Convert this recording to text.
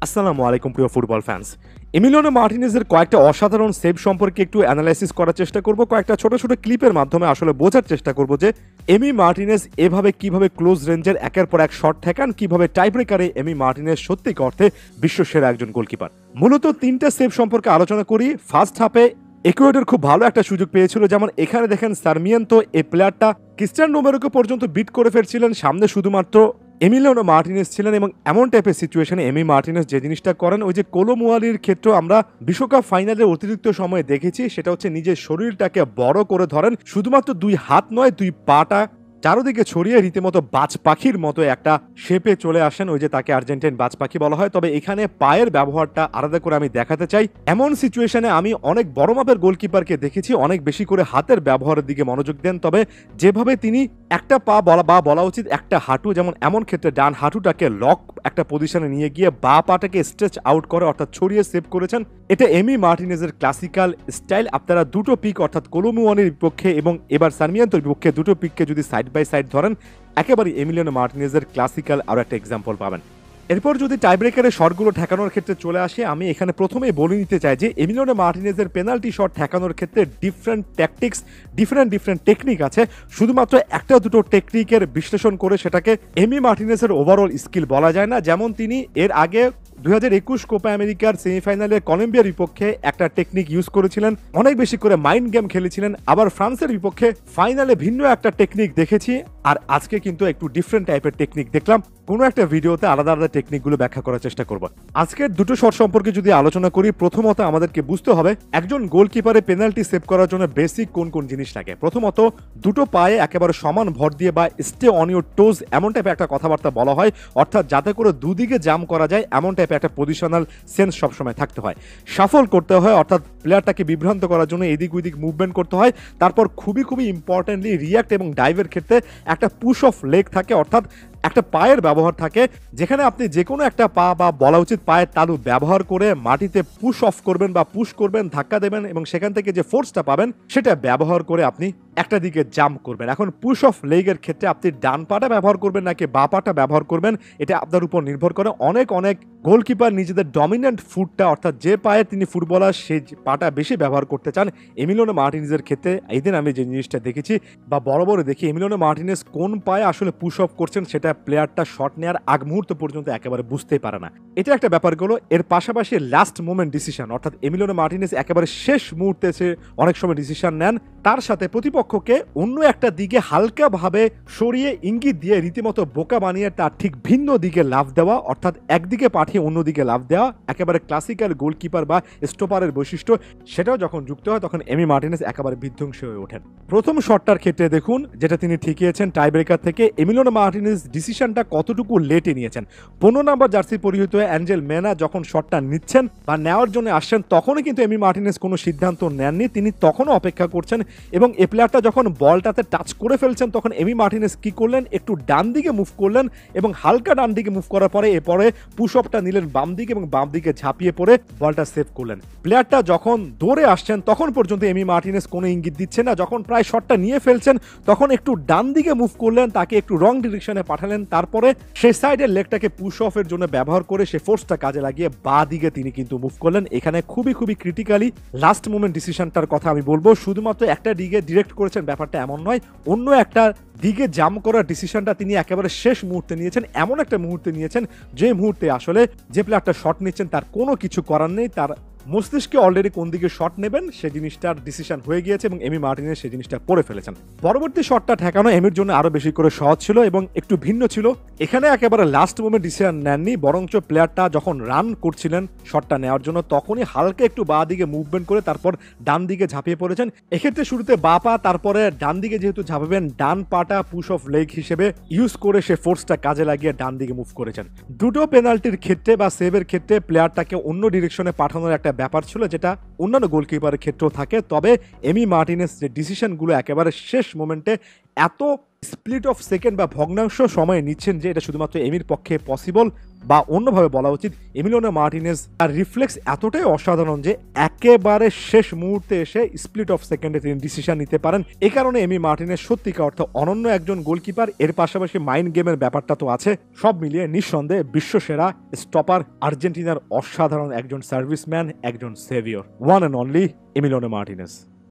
আসসালামু আলাইকুম প্রিয় ফুটবল ফ্যান্স। এমিলিয়ানো মার্টিনেজের কয়েকটা অসাধারণ সেভ সম্পর্কে একটু অ্যানালাইসিস করার চেষ্টা করব। কয়েকটা ছোট ছোট ক্লিপের মাধ্যমে আসলে বোঝার চেষ্টা করব যে এমি মার্টিনেজ এভাবে কিভাবে ক্লোজ রেঞ্জের একের পর এক শট ঠেকান, কিভাবে টাইব্রেকারে এমি মার্টিনেজ সত্যিকার অর্থে বিশ্বসেরা একজন গোলকিপার। মূলত তিনটা সেভ সম্পর্কে আলোচনা করি। ফার্স্ট হাফে ইকুয়েডর খুব ভালো একটা সুযোগ পেয়েছিল, যেমন এখানে দেখেন সার্মিয়েন্তো এই প্লেয়ারটা ক্রিস্টিয়ান রোমেরোকে পর্যন্ত বিট করে ফেলছিলেন, সামনে শুধুমাত্র এমিলিয়ানো মার্টিনেজ ছিলেন এবং এমন টাইপের সিচুয়েশনে এমি মার্টিনেজ যে জিনিসটা করেন, ওই যে কোলো মুয়ালির ক্ষেত্রেও আমরা বিশ্বকাপ ফাইনালের অতিরিক্ত সময়ে দেখেছি, সেটা হচ্ছে নিজের শরীরটাকে বড় করে ধরেন, শুধুমাত্র দুই হাত নয় দুই পাটা চারোদিকে ছড়িয়ে রীতিমতো বাজ পাখির মতো একটা শেপে চলে আসেন, ওই যে তাকে আর্জেন্টাইন বাজ পাখি বলা হয়। তবে এখানে পায়ের ব্যবহারটা আলাদা করে আমি দেখাতে চাই। এমন সিচুয়েশনে আমি অনেক বড় মাপের গোলকিপারকে দেখেছি অনেক বেশি করে হাতের ব্যবহারের দিকে মনোযোগ দেন, তবে যেভাবে তিনি একটা পা বলা উচিত একটা হাঁটু, যেমন এমন ক্ষেত্রে ডান হাঁটুটাকে লক একটা পজিশনে নিয়ে গিয়ে বা পাটাকে স্ট্রেচ আউট করে অর্থাৎ ছড়িয়ে সেভ করেছেন, এটা এমি মার্টিনেজের ক্লাসিক্যাল স্টাইল। আপনারা দুটো পিক অর্থাৎ কোলোমুয়ানির বিপক্ষে এবং এবার সার্মিয়েন্তোর বিপক্ষে দুটো পিককে যদি সাইড বাই সাইড ধরেন, একেবারে এমিলিয়ানো মার্টিনেজের ক্লাসিক্যাল আরও একটা এক্সাম্পল পাবেন। এরপর যদি টাইব্রেকারের শটগুলো ঠেকানোর ক্ষেত্রে চলে আসে, আমি এখানে প্রথমেই বলে নিতে চাই যে এমিলিয়ানো মার্টিনেজের পেনাল্টি শট ঠেকানোর ক্ষেত্রে ডিফারেন্ট ট্যাকটিক্স, ডিফারেন্ট টেকনিক আছে। শুধুমাত্র একটা দুটো টেকনিকের বিশ্লেষণ করে সেটাকে এমি মার্টিনেজের ওভারঅল স্কিল বলা যায় না। যেমন তিনি এর আগে 2021 কোপা আমেরিকার সেমিফাইনালে কলম্বিয়ার বিপক্ষে একটা টেকনিক ইউজ করেছিলেন, অনেক বেশি করে মাইন্ড গেম খেলেছিলেন। আবার ফ্রান্সের বিপক্ষে ফাইনালে ভিন্ন একটা টেকনিক দেখেছি, আর আজকে কিন্তু একটু ডিফারেন্ট টাইপের টেকনিক দেখলাম। কোনো একটা ভিডিওতে আলাদা আলাদা টেকনিকগুলো ব্যাখ্যা করার চেষ্টা করব। আজকের দুটো শট সম্পর্কে যদি আলোচনা করি, প্রথমত আমাদেরকে বুঝতে হবে একজন গোলকিপারে পেনাল্টি সেভ করার জন্য বেসিক কোন কোন জিনিস লাগে। প্রথমত দুটো পায়ে একেবারে সমান ভর দিয়ে বা স্টে অন ইউর টোজ এমন টাইপের একটা কথাবার্তা বলা হয়, অর্থাৎ যাতে করে দুদিকে জাম করা যায় এমন টাইপের একটা পজিশনাল সেন্স সবসময় থাকতে হয়। সাফল করতে হয়, অর্থাৎ প্লেয়ারটাকে বিভ্রান্ত করার জন্য এদিক ওইদিক মুভমেন্ট করতে হয়। তারপর খুবই ইম্পর্টেন্টলি রিয়াক্ট এবং ডাইভের ক্ষেত্রে একটা পুশ অফ লেগ থাকে, অর্থাৎ একটা পায়ের ব্যবহার থাকে, যেখানে আপনি যে কোনো একটা পা বা বলা উচিত পায়ের তালু ব্যবহার করে মাটিতে পুশ অফ করবেন বা পুশ করবেন, ধাক্কা দেবেন এবং সেখান থেকে যে ফোর্সটা পাবেন সেটা ব্যবহার করে আপনি একটা দিকে জাম্প করবেন। এখন পুশ অফ লেগের ক্ষেত্রে আপনি ডান পাটা ব্যবহার করবেন নাকি বা পাটা ব্যবহার করবেন, এটা আপনার উপর নির্ভর করে। অনেক গোলকিপার নিজেদের ডমিনেন্ট ফুটটা অর্থাৎ যে পায়ে তিনি ফুটবলার সেই পাটা বেশি ব্যবহার করতে চান। এমিলিয়ানো মার্টিনেজের ক্ষেত্রে এই দিন আমি যে জিনিসটা দেখেছি বা বড় দেখি, এমিলিয়ানো মার্টিনেজ কোন পায়ে আসলে পুশ অফ করছেন সেটা প্লেয়ারটা শট নেওয়ার আগ মুহূর্ত পর্যন্ত একেবারে বুঝতেই পারে না। এটা একটা ব্যাপার গেল। এর পাশাপাশি লাস্ট মোমেন্ট ডিসিশন, অর্থাৎ এমিলিয়ানো মার্টিনেজ একেবারে শেষ মুহূর্তে এসে অনেক সময় ডিসিশন নেন, তার সাথে প্রতিপক্ষকে অন্য একটা দিকে হালকাভাবে সরিয়ে ইঙ্গিত দিয়ে রীতিমতো বোকা বানিয়ে তার ঠিক ভিন্ন দিকে লাফ দেওয়া, অর্থাৎ একদিকে পাঠিয়ে অন্যদিকে লাফ দেওয়া, একেবারে ক্লাসিক্যাল গোলকিপার বা স্টপারের বৈশিষ্ট্য। সেটাও যখন যুক্ত হয় তখন এমি মার্টিনেজ একেবারে বিধ্বংসী হয়ে ওঠেন। প্রথম শটটার ক্ষেত্রে দেখুন যেটা তিনি ঠেকিয়েছেন টাইব্রেকার থেকে, এমিলিয়ানো মার্টিনেজ ডিসিশনটা কতটুকু লেটে নিয়েছেন। 15 নম্বর জার্সি পরিহিত অ্যাঞ্জেল মেনা যখন শটটা নিচ্ছেন বা নেওয়ার জন্য আসছেন, তখনই কিন্তু এমি মার্টিনেজ কোনো সিদ্ধান্ত নেননি, তিনি তখনও অপেক্ষা করছেন এবং এ প্লেয়ারটা যখন বলটাতে টাচ করে ফেলছেন তখন এমি মার্টিনেজ কি করলেন, একটু ডান দিকে মুভ করলেন এবং হালকা ডান দিকে মুভ করার পরে এরপরে পুশ অফটা নিলেন বাম দিকে এবং বাম দিকে ঝাঁপিয়ে পড়ে বলটা সেভ করলেন। প্লেয়ারটা যখন দৌড়ে আসছেন তখন পর্যন্ত এমি মার্টিনেজ কোনো ইঙ্গিত দিচ্ছে না, যখন প্রায় শটটা নিয়ে ফেলছেন তখন একটু ডান দিকে মুভ করলেন, তাকে একটু রং ডিরেকশনে পাঠালেন, তারপরে সেই সাইডের লেগটাকে পুশ অফের জন্য ব্যবহার করে সে ফোর্সটা কাজে লাগিয়ে বা দিকে তিনি কিন্তু মুভ করলেন। এখানে খুবই ক্রিটিক্যালি লাস্ট মোমেন্ট ডিসিশনটার কথা আমি বলবো। শুধুমাত্র একটা দিকে ডিরেক্ট করেছেন ব্যাপারটা এমন নয়, অন্য একটা দিকে জাম্প করার ডিসিশনটা তিনি একেবারে শেষ মুহূর্তে নিয়েছেন, এমন একটা মুহূর্তে নিয়েছেন যে মুহূর্তে আসলে যে প্লেয়ারটা শট নিচ্ছেন তার কোনো কিছু করার নেই, তার মস্তিষ্কে অলরেডি কোন দিকে শট নেবেন সে জিনিসটার ডিসিশন হয়ে গিয়েছে এবং এমি মার্টিনেজ সেই জিনিসটা করে ফেলেছেন। পরবর্তী শটটা ঠেকানো এমির জন্য আরো বেশি করে সহজ ছিল এবং একটু ভিন্ন ছিল। এখানে একেবারে লাস্ট মোমেন্ট ডিসিশন নেননি, বরঞ্চ প্লেয়ারটা যখন রান করছিলেন শটটা নেওয়ার জন্য তখনই হালকা একটু বা দিকে মুভমেন্ট করে তারপর ডান দিকে ঝাঁপিয়ে পড়েছেন। এক্ষেত্রে শুরুতে বা পা, তারপরে ডান দিকে যেহেতু ঝাঁপাবেন ডান পাটা পুশ অফ লেগ হিসেবে ইউজ করে সে ফোর্সটা কাজে লাগিয়ে ডান দিকে মুভ করেছেন। দুটো পেনাল্টির ক্ষেত্রে বা সেভের ক্ষেত্রে প্লেয়ারটাকে অন্য ডিরেকশনে পাঠানোর একটা ব্যাপার ছিল, যেটা অন্যান্য গোলকিপারের ক্ষেত্রেও থাকে। তবে এমি মার্টিনেজ যে ডিসিশনগুলো একেবারে শেষ মোমেন্টে এত স্প্লিট অফ সেকেন্ড বা ভগ্নাংশ সময়ে নিচ্ছেন যে এটা শুধুমাত্র এমির পক্ষে পসিবল, বা অন্যভাবে বলা উচিত এমিলিয়ানো মার্টিনেজ তার রিফ্লেক্স এতটাই অসাধারণ যে একেবারে শেষ মুহূর্তে এসে স্প্লিট অফ সেকেন্ডে তিনি ডিসিশন নিতে পারেন। এই কারণে এমি মার্টিনেজ সত্যিকার অর্থে অনন্য একজন গোলকিপার। এর পাশাপাশি মাইন্ড গেমের ব্যাপারটা তো আছে। সব মিলিয়ে নিঃসন্দেহে বিশ্বসেরা স্টপার, আর্জেন্টিনার অসাধারণ একজন সার্ভিসম্যান, একজন saviour, one and only Emiliano Martinez.